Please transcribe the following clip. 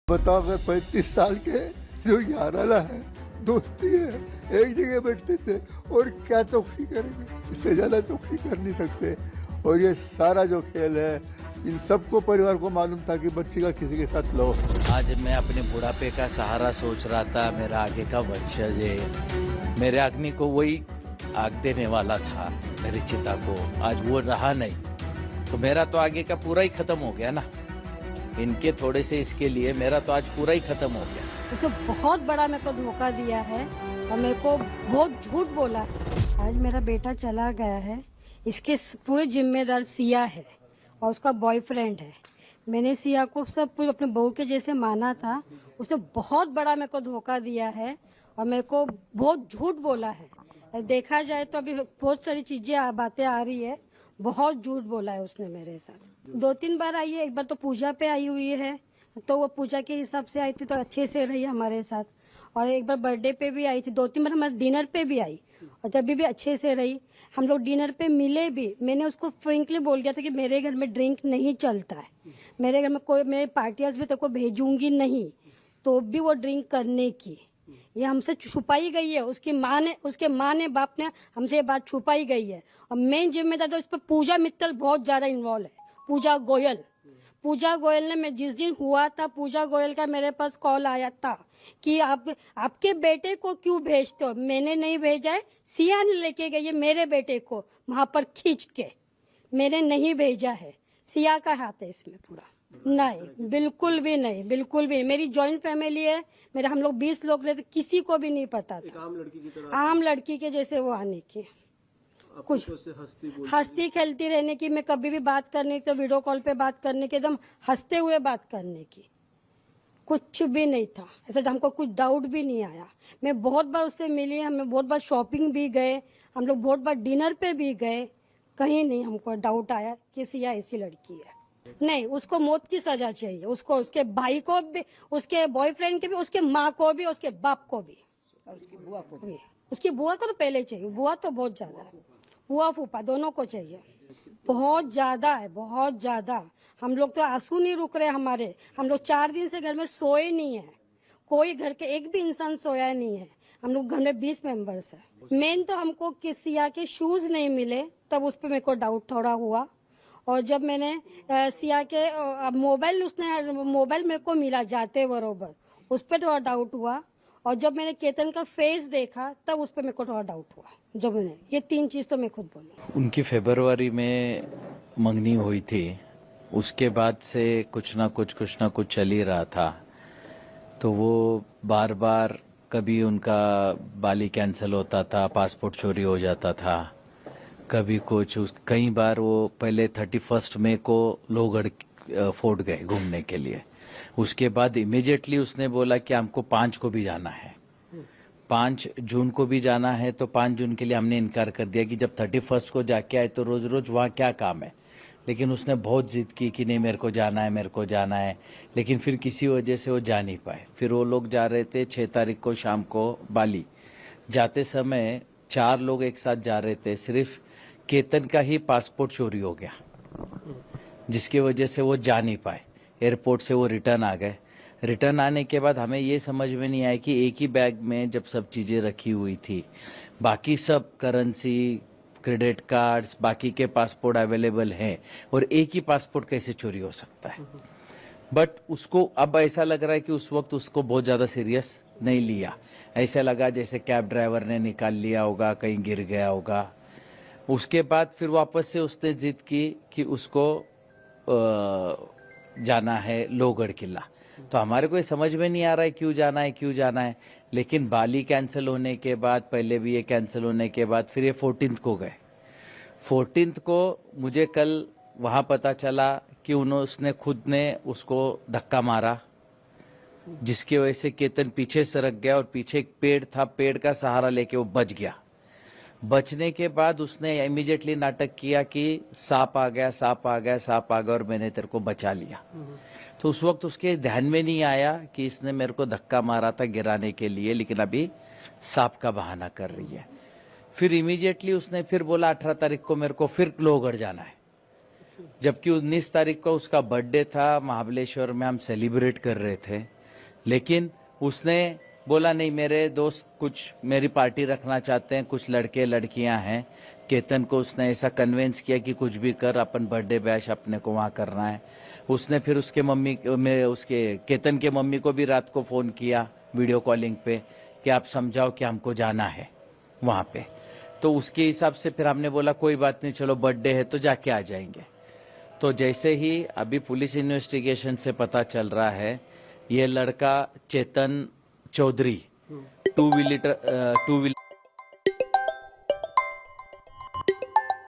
बताओ अगर 35 साल के जो याराला है, दोस्ती है, एक जगह बैठते थे और क्या चौकसी करेंगे, इससे ज़्यादा चौकसी कर नहीं सकते। और ये सारा जो खेल है, इन सबको परिवार को मालूम था कि बच्ची का किसी के साथ लो। आज मैं अपने बुढ़ापे का सहारा सोच रहा था। मेरा आगे का वंशज है, मेरे अग्नि को वही आग देने वाला था, मेरी चिता को। आज वो रहा नहीं तो मेरा तो आगे का पूरा ही खत्म हो गया ना। इनके थोड़े से इसके लिए मेरा तो आज पूरा ही खत्म हो गया। उसने बहुत बड़ा मेरे को धोखा दिया है और मेरे को बहुत झूठ बोला है। आज मेरा बेटा चला गया है, इसके पूरे जिम्मेदार सिया है और उसका बॉयफ्रेंड है। मैंने सिया को सब कुछ अपने बहू के जैसे माना था, उसने बहुत बड़ा मेरे को धोखा दिया है और मेरे को बहुत झूठ बोला है। देखा जाए तो अभी बहुत सारी चीजें बातें आ रही है, बहुत झूठ बोला है उसने मेरे साथ। 2-3 बार आई है, एक बार तो पूजा पे आई हुई है, तो वो पूजा के हिसाब से आई थी तो अच्छे से रही हमारे साथ। और एक बार बर्थडे पे भी आई थी, 2-3 बार हमारे डिनर पे भी आई और तभी भी अच्छे से रही। हम लोग डिनर पे मिले भी, मैंने उसको फ्रेंकली बोल दिया था कि मेरे घर में ड्रिंक नहीं चलता है, मेरे घर में कोई मेरे पार्टियाज भी तेरे को भेजूंगी नहीं, तो भी वो ड्रिंक करने की ये हमसे छुपाई गई है। उसके माँ ने बाप ने हमसे ये बात छुपाई गई है। और मेन जिम्मेदार तो इस पर पूजा मित्तल बहुत ज्यादा इन्वॉल्व है। पूजा गोयल ने, मैं जिस दिन हुआ था, पूजा गोयल का मेरे पास कॉल आया था कि आपके बेटे को क्यों भेजते हो। मैंने नहीं भेजा है, सिया ने लेके गई है मेरे बेटे को वहां पर खींच के, मैंने नहीं भेजा है। सिया का हाथ है इसमें पूरा। नहीं, बिल्कुल भी नहीं, बिल्कुल भी। मेरी जॉइंट फैमिली है, मेरे हम लोग 20 लोग रहते, किसी को भी नहीं पता था। आम लड़की के जैसे वो आने की, कुछ हंसती खेलती रहने की। मैं कभी भी बात करने की तो वीडियो कॉल पे बात करने की, एकदम हंसते हुए बात करने की, कुछ भी नहीं था ऐसा। हमको कुछ डाउट भी नहीं आया। मैं बहुत बार उससे मिली, हमें बहुत बार शॉपिंग भी गए, हम लोग बहुत बार डिनर पे भी गए, कहीं नहीं हमको डाउट आया कि सिया ऐसी लड़की है। नहीं, उसको मौत की सजा चाहिए, उसको, उसके भाई को भी, उसके बॉयफ्रेंड के भी, उसके माँ को भी, उसके बाप को भी, उसकी बुआ को भी। उसकी बुआ को तो पहले चाहिए, बुआ तो बहुत ज्यादा है, बुआ फूफा दोनों को चाहिए। बहुत ज्यादा है, बहुत ज्यादा। हम लोग तो आंसू नहीं रुक रहे हमारे। हम लोग 4 दिन से घर में सोए नहीं है, कोई घर के एक भी इंसान सोया नहीं है। हम लोग घर में 20 मेंबर्स है। मेन तो हमको सिया के शूज नहीं मिले, तब उस पर मेरे को डाउट थोड़ा हुआ। और जब मैंने सिया के मोबाइल मेरे को मिला जाते बरोबर, उस पर थोड़ा डाउट हुआ। और जब मैंने केतन का फेस देखा तब उस पर मेरे को थोड़ा डाउट हुआ। जब मैंने ये 3 चीज तो मैं खुद बोली। उनकी फरवरी में मंगनी हुई थी, उसके बाद से कुछ ना कुछ चल ही रहा था। तो वो बार बार कभी उनका बाली कैंसिल होता था, पासपोर्ट चोरी हो जाता था, कभी कुछ। कई बार वो पहले 31 मई को लोहगढ़ फोर्ट गए घूमने के लिए। उसके बाद इमीडिएटली उसने बोला कि हमको 5 को भी जाना है, 5 जून को भी जाना है। तो 5 जून के लिए हमने इनकार कर दिया कि जब 31 को जाके आए तो रोज रोज वहाँ क्या काम है। लेकिन उसने बहुत जिद की कि नहीं, मेरे को जाना है, मेरे को जाना है। लेकिन फिर किसी वजह से वो जा नहीं पाए। फिर वो लोग जा रहे थे 6 तारीख को शाम को बाली। जाते समय 4 लोग एक साथ जा रहे थे, सिर्फ केतन का ही पासपोर्ट चोरी हो गया, जिसकी वजह से वो जा नहीं पाए। एयरपोर्ट से वो रिटर्न आ गए। रिटर्न आने के बाद हमें ये समझ में नहीं आया कि एक ही बैग में जब सब चीज़ें रखी हुई थी, बाकी सब करेंसी, क्रेडिट कार्ड्स, बाकी के पासपोर्ट अवेलेबल हैं, और एक ही पासपोर्ट कैसे चोरी हो सकता है। बट उसको अब ऐसा लग रहा है कि उस वक्त उसको बहुत ज़्यादा सीरियस नहीं लिया। ऐसा लगा जैसे कैब ड्राइवर ने निकाल लिया होगा, कहीं गिर गया होगा। उसके बाद फिर वापस से उसने जिद की कि उसको जाना है लोहगढ़ किला। तो हमारे को ये समझ में नहीं आ रहा है क्यों जाना है। लेकिन बाली कैंसिल होने के बाद, पहले भी ये कैंसिल होने के बाद, फिर ये 14 को गए। 14 को मुझे कल वहाँ पता चला कि उसने खुद ने उसको धक्का मारा, जिसकी वजह से केतन पीछे सरक गया और पीछे एक पेड़ था, पेड़ का सहारा लेके वो बच गया। बचने के बाद उसने इमीडिएटली नाटक किया कि सांप आ गया और मैंने तेरे को बचा लिया। तो उस वक्त उसके ध्यान में नहीं आया कि इसने मेरे को धक्का मारा था गिराने के लिए, लेकिन अभी सांप का बहाना कर रही है। फिर इमीडिएटली उसने फिर बोला 18 तारीख को मेरे को फिर लोहगढ़ जाना है, जबकि 19 तारीख को उसका बर्थडे था। महाबलेश्वर में हम सेलिब्रेट कर रहे थे। लेकिन उसने बोला नहीं, मेरे दोस्त कुछ मेरी पार्टी रखना चाहते हैं, कुछ लड़के लड़कियां हैं। केतन को उसने ऐसा कन्विंस किया कि कुछ भी कर, अपन बर्थडे बैश अपने को वहाँ करना है। उसने फिर उसके उसके केतन के मम्मी को भी रात को फ़ोन किया वीडियो कॉलिंग पे कि आप समझाओ कि हमको जाना है वहाँ पे। तो उसके हिसाब से फिर हमने बोला कोई बात नहीं, चलो बर्थडे है तो जाके आ जाएंगे। तो जैसे ही अभी पुलिस इन्वेस्टिगेशन से पता चल रहा है, ये लड़का चेतन चौधरी टू व्हीलर